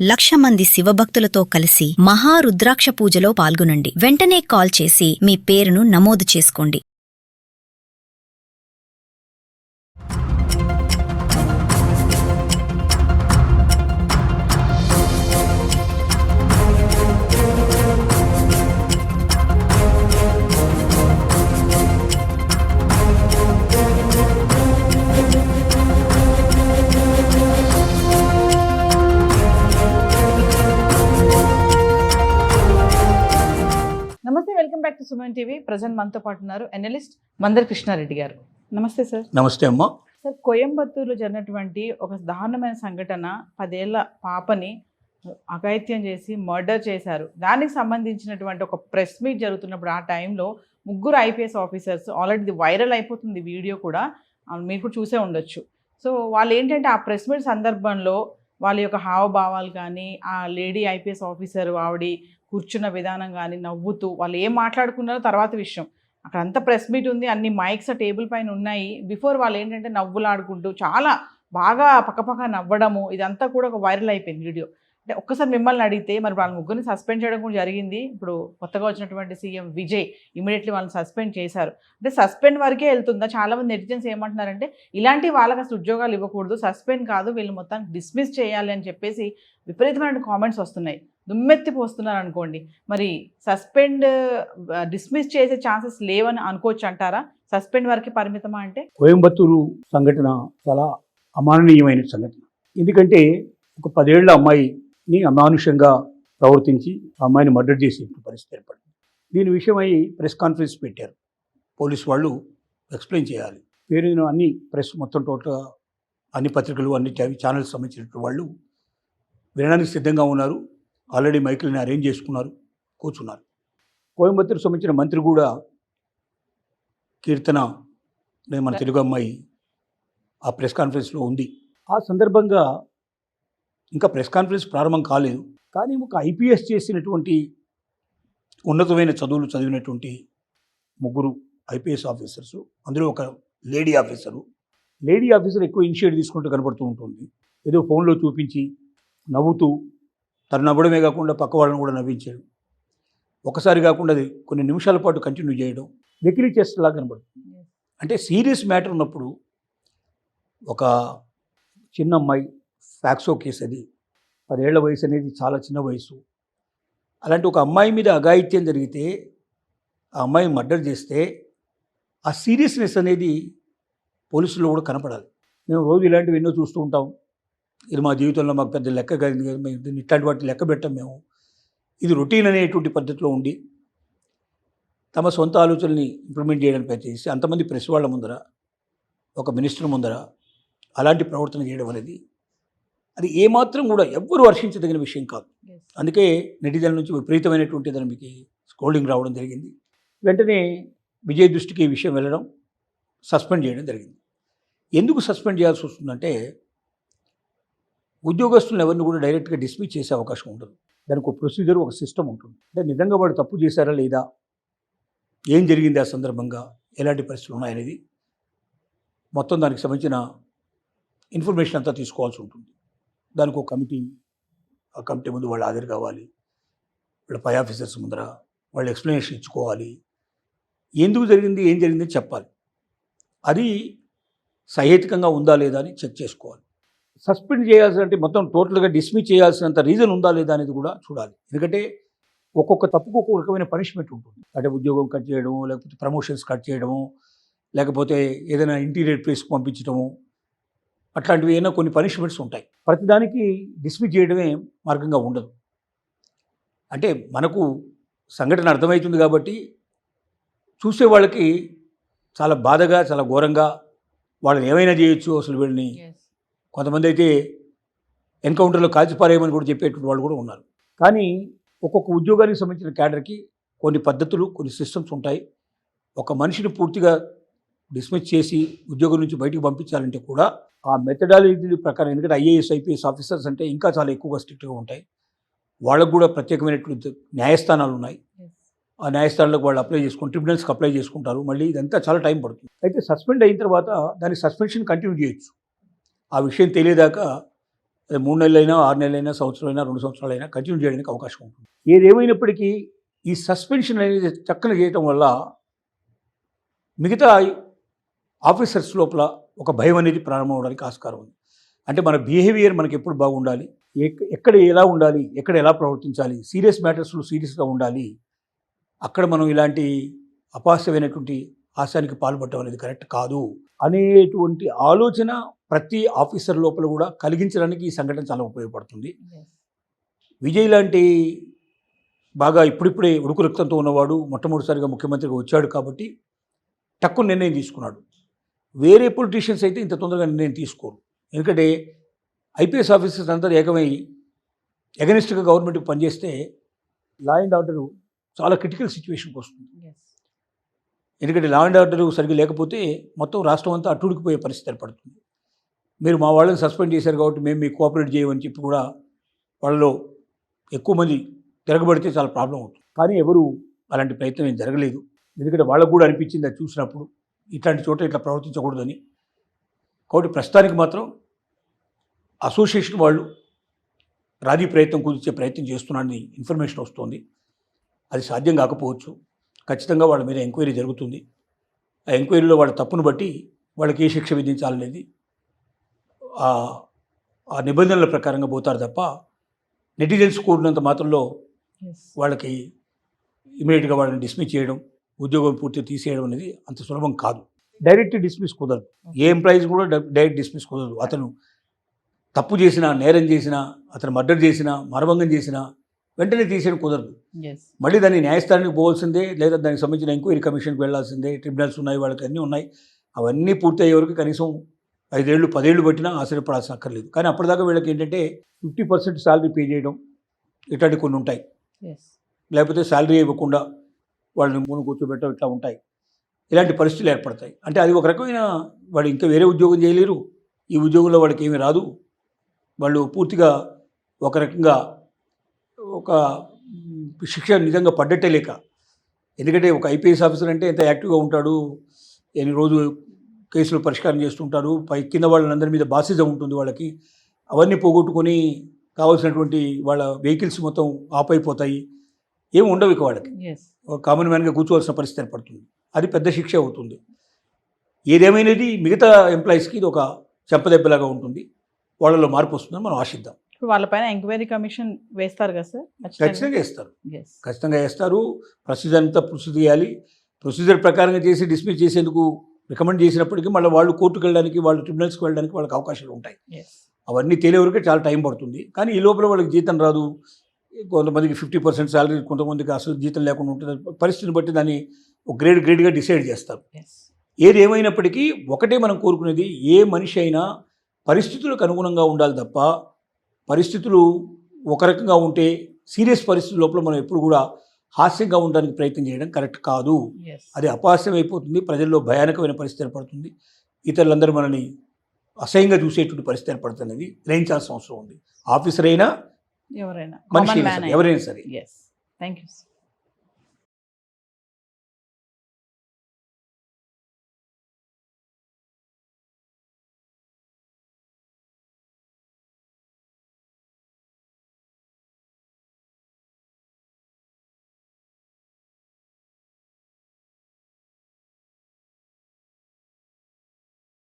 1,00,000 మంది శివభక్తులతో కలిసి మహారుద్రాక్ష పూజలో పాల్గొనండి. వెంటనే కాల్ చేసి మీ పేరును నమోదు చేసుకోండి. నమస్తే, welcome back to Suman TV. Present మనతో పాటు ఉన్నారు ఎనలిస్ట్ మందర్ కృష్ణారెడ్డి గారు. నమస్తే సార్. నమస్తే అమ్మా. సార్, కోయంబత్తూరులో జరిగినటువంటి ఒక దారుణమైన సంఘటన, 10 ఏళ్ల పాపని అఘాయిత్యం చేసి మర్డర్ చేశారు. దానికి సంబంధించినటువంటి ఒక ప్రెస్ మీట్ జరుగుతున్నప్పుడు ఆ టైంలో 3 ఐపీఎస్ ఆఫీసర్స్, ఆల్రెడీ వైరల్ అయిపోతుంది వీడియో కూడా, మీరు కూడా చూసే ఉండొచ్చు. సో వాళ్ళు ఏంటంటే ఆ ప్రెస్ మీట్ సందర్భంలో వాళ్ళ యొక్క హావభావాలు కానీ, ఆ లేడీ ఐపీఎస్ ఆఫీసర్ ఆవిడ కూర్చున్న విధానం కానీ, నవ్వుతూ వాళ్ళు ఏం మాట్లాడుకున్నారో తర్వాత విషయం. అక్కడ అంతా ప్రెస్ మీట్ ఉంది, అన్ని మైక్స్ టేబుల్ పైన ఉన్నాయి. బిఫోర్ వాళ్ళు ఏంటంటే నవ్వులాడుకుంటూ చాలా బాగా పక్కపక్క నవ్వడము, ఇదంతా కూడా ఒక వైరల్ అయిపోయింది వీడియో. అంటే ఒక్కసారి మిమ్మల్ని అడిగితే, మరి వాళ్ళ ముగ్గురిని సస్పెండ్ చేయడం కూడా జరిగింది. ఇప్పుడు కొత్తగా వచ్చినటువంటి సీఎం విజయ్ ఇమీడియట్లీ వాళ్ళని సస్పెండ్ చేశారు. అంటే సస్పెండ్ వరకే వెళ్తుందా? చాలామంది నెటిజన్స్ ఏమంటున్నారంటే, ఇలాంటి వాళ్ళకి అసలు ఉద్యోగాలు ఇవ్వకూడదు, సస్పెండ్ కాదు, వీళ్ళు మొత్తానికి డిస్మిస్ చేయాలి అని చెప్పేసి విపరీతమైన కామెంట్స్ వస్తున్నాయి. దుమ్మెత్తిపోస్తున్నారు అనుకోండి. మరి సస్పెండ్ డిస్మిస్ చేసే ఛాన్సెస్ లేవని అనుకోవచ్చు అంటారా? సస్పెండ్ వరకే పరిమితమా? అంటే కోయంబత్తూరు సంఘటన చాలా అమాననీయమైన సంఘటన. ఎందుకంటే ఒక 10 ఏళ్ల అమ్మాయిని అమానుషంగా ప్రవర్తించి ఆ అమ్మాయిని మర్డర్ చేసే పరిస్థితి ఏర్పడింది. దీని విషయమై ప్రెస్ కాన్ఫరెన్స్ పెట్టారు. పోలీసు వాళ్ళు ఎక్స్ప్లెయిన్ చేయాలి. పేరు అన్ని ప్రెస్ మొత్తం టోటల్గా అన్ని పత్రికలు, అన్ని ఛానల్స్ సంబంధించినటువంటి వాళ్ళు వినడానికి సిద్ధంగా ఉన్నారు. ఆల్రెడీ మైకులని అరేంజ్ చేసుకున్నారు, కూర్చున్నారు. కోయంబత్తూరు సంబంధించిన మంత్రి కూడా కీర్తన మన తెలుగు అమ్మాయి ఆ ప్రెస్ కాన్ఫరెన్స్లో ఉంది. ఆ సందర్భంగా ఇంకా ప్రెస్ కాన్ఫరెన్స్ ప్రారంభం కాలేదు, కానీ ఒక ఐపీఎస్ చేసినటువంటి ఉన్నతమైన చదువులు చదివినటువంటి 3 ఐపీఎస్ ఆఫీసర్సు, అందులో ఒక లేడీ ఆఫీసర్ ఎక్కువ ఇనిషియేటివ్ తీసుకుంటూ కనబడుతూ ఉంటుంది. ఏదో ఫోన్లో చూపించి నవ్వుతూ, తను నవ్వడమే కాకుండా పక్క వాళ్ళని కూడా నవ్వించాడు. ఒకసారి కాకుండా అది కొన్ని నిమిషాల పాటు కంటిన్యూ చేయడం వెకిలీ చేసేలాగా కనబడుతుంది. అంటే సీరియస్ మ్యాటర్ ఉన్నప్పుడు, ఒక చిన్న అమ్మాయి ఫ్యాక్సో కేసు, అది 10 ఏళ్ల వయసు అనేది చాలా చిన్న వయసు. అలాంటి ఒక అమ్మాయి మీద అఘాయిత్యం జరిగితే, ఆ అమ్మాయిని మర్డర్ చేస్తే ఆ సీరియస్నెస్ అనేది పోలీసుల్లో కూడా కనపడాలి. మేము రోజు ఇలాంటివి ఎన్నో చూస్తూ ఉంటాం. ఇది మా జీవితంలో మాకు పెద్ద లెక్క కాదు, మేము దీన్ని ఇట్లాంటి వాటిని లెక్క పెట్టాం. మేము ఇది రొటీన్ అనేటువంటి పద్ధతిలో ఉండి తమ సొంత ఆలోచనల్ని ఇంప్లిమెంట్ చేయడానికి ప్రయత్నం చేసి అంతమంది ప్రెస్ వాళ్ళ ముందర, ఒక మినిస్టర్ ముందర అలాంటి ప్రవర్తన చేయడం అనేది అది ఏమాత్రం కూడా ఎవ్వరూ హర్షించదగిన విషయం కాదు. అందుకే నెటిజన్ల నుంచి విపరీతమైనటువంటి దానికి స్కోల్డింగ్ రావడం జరిగింది. వెంటనే విజయ్ దృష్టికి ఈ విషయం వెళ్ళడం, సస్పెండ్ చేయడం జరిగింది. ఎందుకు సస్పెండ్ చేయాల్సి వస్తుందంటే, ఉద్యోగస్తులను ఎవరిని కూడా డైరెక్ట్గా డిస్మిస్ చేసే అవకాశం ఉండదు. దానికి ఒక ప్రొసీజర్, ఒక సిస్టమ్ ఉంటుంది. అంటే నిజంగా వాడు తప్పు చేశారా లేదా, ఏం జరిగింది ఆ సందర్భంగా, ఎలాంటి పరిస్థితులు ఉన్నాయనేది మొత్తం దానికి సంబంధించిన ఇన్ఫర్మేషన్ అంతా తీసుకోవాల్సి ఉంటుంది. దానికి ఒక కమిటీ, ఆ కమిటీ ముందు వాళ్ళు హాజరు కావాలి, వాళ్ళ పై ఆఫీసర్స్ ముందర వాళ్ళు ఎక్స్ప్లెనేషన్ ఇచ్చుకోవాలి, ఎందుకు జరిగింది, ఏం జరిగింది చెప్పాలి. అది సహేతుకంగా ఉందా లేదా అని చెక్ చేసుకోవాలి. సస్పెండ్ చేయాల్సి అంటే మొత్తం టోటల్గా డిస్మిస్ చేయాల్సినంత రీజన్ ఉందా లేదా అనేది కూడా చూడాలి. ఎందుకంటే ఒక్కొక్క తప్పుకు ఒక్కొక్క రకమైన పనిష్మెంట్ ఉంటుంది. అంటే ఉద్యోగం కట్ చేయడము, లేకపోతే ప్రమోషన్స్ కట్ చేయడము, లేకపోతే ఏదైనా ఇంటీరియర్ ప్లేస్కి పంపించడము, అట్లాంటివి ఏమైనా కొన్ని పనిష్మెంట్స్ ఉంటాయి. ప్రతిదానికి డిస్మిస్ చేయడమే మార్గంగా ఉండదు. అంటే మనకు సంఘటన అర్థమవుతుంది కాబట్టి చూసే వాళ్ళకి చాలా బాధగా, చాలా ఘోరంగా, వాళ్ళని ఏమైనా చేయొచ్చు, అసలు వీళ్ళని కొంతమంది అయితే ఎన్కౌంటర్లో కాల్చిపారేయమని కూడా చెప్పేటువంటి వాళ్ళు కూడా ఉన్నారు. కానీ ఒక్కొక్క ఉద్యోగానికి సంబంధించిన క్యాడర్కి కొన్ని పద్ధతులు, కొన్ని సిస్టమ్స్ ఉంటాయి. ఒక మనిషిని పూర్తిగా డిస్మిస్ చేసి ఉద్యోగం నుంచి బయటకు పంపించాలంటే కూడా ఆ మెథడాలజీ ప్రకారం, ఎందుకంటే ఐఏఎస్ ఐపీఎస్ ఆఫీసర్స్ అంటే ఇంకా చాలా ఎక్కువగా స్ట్రిక్ట్గా ఉంటాయి. వాళ్ళకు కూడా ప్రత్యేకమైనటువంటి న్యాయస్థానాలు ఉన్నాయి. ఆ న్యాయస్థానాలకు వాళ్ళు అప్లై చేసుకుని ట్రిబ్యునల్స్కి అప్లై చేసుకుంటారు. మళ్ళీ ఇదంతా చాలా టైం పడుతుంది. అయితే సస్పెండ్ అయిన తర్వాత దాని సస్పెన్షన్ కంటిన్యూ చేయొచ్చు. ఆ విషయం తెలియదాకా అది 3 నెలలైనా 6 నెలలైనా సంవత్సరమైనా 2 సంవత్సరాలైనా కంటిన్యూ చేయడానికి అవకాశం ఉంటుంది. ఏదేమైనప్పటికీ ఈ సస్పెన్షన్ అనేది చక్కన చేయటం వల్ల మిగతా ఆఫీసర్స్ లోపల ఒక భయం అనేది ప్రారంభం అవడానికి ఆస్కారం ఉంది. అంటే మన బిహేవియర్ మనకి ఎప్పుడు బాగుండాలి, ఎక్కడ ఎలా ఉండాలి, ఎక్కడ ఎలా ప్రవర్తించాలి, సీరియస్ మ్యాటర్స్లో సీరియస్గా ఉండాలి, అక్కడ మనం ఇలాంటి అపహాస్యమైనటువంటి హాస్యానికి పాల్పడటం అనేది కరెక్ట్ కాదు అనేటువంటి ఆలోచన ప్రతి ఆఫీసర్ లోపల కూడా కలిగించడానికి ఈ సంఘటన చాలా ఉపయోగపడుతుంది. విజయ్ లాంటి బాగా ఇప్పుడిప్పుడే ఉడుకు రక్తంతో ఉన్నవాడు మొట్టమొదటిసారిగా ముఖ్యమంత్రిగా వచ్చాడు కాబట్టి తక్కువ నిర్ణయం తీసుకున్నాడు. వేరే పొలిటీషియన్స్ అయితే ఇంత తొందరగా నిర్ణయం తీసుకోరు. ఎందుకంటే ఐపీఎస్ ఆఫీసర్స్ అందరూ ఏకమై ఎగనిస్ట్గా గవర్నమెంట్కి పనిచేస్తే లా అండ్ ఆర్డర్ చాలా క్రిటికల్ సిచ్యువేషన్కి వస్తుంది. ఎందుకంటే లా అండ్ ఆర్డర్ సరిగ్గా లేకపోతే మొత్తం రాష్ట్రం అంతా అట్టుడికిపోయే పరిస్థితి ఏర్పడుతుంది. మీరు మా వాళ్ళని సస్పెండ్ చేశారు కాబట్టి మేము మీకు కోఆపరేట్ చేయమని చెప్పి కూడా వాళ్ళలో ఎక్కువ మంది తిరగబడితే చాలా ప్రాబ్లం అవుతుంది. కానీ ఎవరు అలాంటి ప్రయత్నం ఏం జరగలేదు. ఎందుకంటే వాళ్ళకు కూడా అనిపించింది అది చూసినప్పుడు ఇట్లాంటి చోట ఇట్లా ప్రవర్తించకూడదని. కాబట్టి ప్రస్తుతానికి మాత్రం అసోసియేషన్ వాళ్ళు రాజీ ప్రయత్నం కుదిర్చే ప్రయత్నం చేస్తున్నారని ఇన్ఫర్మేషన్ వస్తుంది. అది సాధ్యం కాకపోవచ్చు. ఖచ్చితంగా వాళ్ళ మీద ఎంక్వైరీ జరుగుతుంది. ఆ ఎంక్వైరీలో వాళ్ళ తప్పును బట్టి వాళ్ళకి ఏ శిక్ష విధించాలనేది ఆ నిబంధనల ప్రకారంగా పోతారు తప్ప నెటిజన్స్ కూడినంత మాత్రంలో వాళ్ళకి ఇమీడియట్గా వాళ్ళని డిస్మిస్ చేయడం, ఉద్యోగం పూర్తిగా తీసేయడం అనేది అంత సులభం కాదు. డైరెక్ట్ డిస్మిస్ కుదరదు. ఏ ఎంప్లాయీస్ కూడా డైరెక్ట్ డిస్మిస్ కుదరదు. అతను తప్పు చేసినా, నేరం చేసినా, అతను మర్డర్ చేసినా, మరభంగం చేసినా వెంటనే తీసేయడం కుదరదు. మళ్ళీ దాన్ని న్యాయస్థానానికి పోవాల్సిందే, లేదా దానికి సంబంధించిన ఎంక్వైరీ కమిషన్కి వెళ్లాల్సిందే. ట్రిబ్యునల్స్ ఉన్నాయి, వాళ్ళకి అన్నీ ఉన్నాయి. అవన్నీ పూర్తి అయ్యే వరకు కనీసం 5 ఏళ్ళు 10 ఏళ్ళు పట్టినా ఆశ్చర్యపడాల్సిన అక్కర్లేదు. కానీ అప్పటిదాకా వీళ్ళకి ఏంటంటే 50% శాలరీ పే చేయడం ఇట్లాంటి కొన్ని ఉంటాయి. లేకపోతే శాలరీ ఇవ్వకుండా వాళ్ళని మూల కూర్చోబెట్టడం ఇట్లా ఉంటాయి. ఇలాంటి పరిస్థితులు ఏర్పడతాయి. అంటే అది ఒక రకమైన వాడు ఇంకా వేరే ఉద్యోగం చేయలేరు, ఈ ఉద్యోగంలో వాడికి ఏమీ రాదు. వాళ్ళు పూర్తిగా ఒక రకంగా ఒక శిక్ష నిజంగా పడ్డట్టే లేక. ఎందుకంటే ఒక ఐపీఎస్ ఆఫీసర్ అంటే ఎంత యాక్టివ్గా ఉంటాడు, ఎన్ని రోజు కేసులు పరిష్కారం చేస్తుంటారు, కింద వాళ్ళందరి మీద బాసిజం ఉంటుంది వాళ్ళకి. అవన్నీ పోగొట్టుకొని కావాల్సినటువంటి వాళ్ళ వెహికల్స్ మొత్తం ఆఫ్ అయిపోతాయి, ఏమి ఉండవు ఇక వాళ్ళకి. ఒక కామన్ మ్యాన్గా కూర్చోవలసిన పరిస్థితి ఏర్పడుతుంది. అది పెద్ద శిక్ష అవుతుంది. ఏదేమైనది మిగతా ఎంప్లాయీస్కి ఇది ఒక చెంపదెబ్బలాగా ఉంటుంది. వాళ్ళలో మార్పు వస్తుందని మనం ఆశిద్దాం. వాళ్ళపైన ఎంక్వైరీ కమిషన్ వేస్తారు కదా సార్? ఖచ్చితంగా వేస్తారు, ఖచ్చితంగా వేస్తారు. ప్రొసీజర్ అంతా ప్రొసీజర్ చేయాలి. ప్రొసీజర్ ప్రకారంగా చేసి డిస్మిస్ చేసేందుకు రికమెండ్ చేసినప్పటికీ మళ్ళీ వాళ్ళు కోర్టుకు వెళ్ళడానికి, వాళ్ళు ట్రిబ్యునల్స్కి వెళ్ళడానికి వాళ్ళకి అవకాశాలు ఉంటాయి. అవన్నీ తేలే వరకే చాలా టైం పడుతుంది. కానీ ఈ లోపల వాళ్ళకి జీతం రాదు. కొంతమందికి 50% శాలరీ, కొంతమందికి అసలు జీతం లేకుండా ఉంటుంది. పరిస్థితిని బట్టి దాన్ని ఒక గ్రేడ్గా డిసైడ్ చేస్తారు. ఏది ఏమైనప్పటికీ ఒకటే మనం కోరుకునేది, ఏ మనిషి అయినా పరిస్థితులకు అనుగుణంగా ఉండాలి తప్ప పరిస్థితులు ఒక రకంగా ఉంటే సీరియస్ పరిస్థితుల లోపల మనం ఎప్పుడు కూడా హాస్యంగా ఉండడానికి ప్రయత్నం చేయడం కరెక్ట్ కాదు. అది అపహాస్యం అయిపోతుంది, ప్రజల్లో భయానకమైన పరిస్థితి ఏర్పడుతుంది, ఇతరులందరూ మనని అసహ్యంగా చూసేటువంటి పరిస్థితి ఏర్పడుతున్నది గ్రహించాల్సిన అవసరం ఉంది. ఆఫీసర్ అయినా, ఎవరైనా, మనిషి ఎవరైనా సరే. Thank you.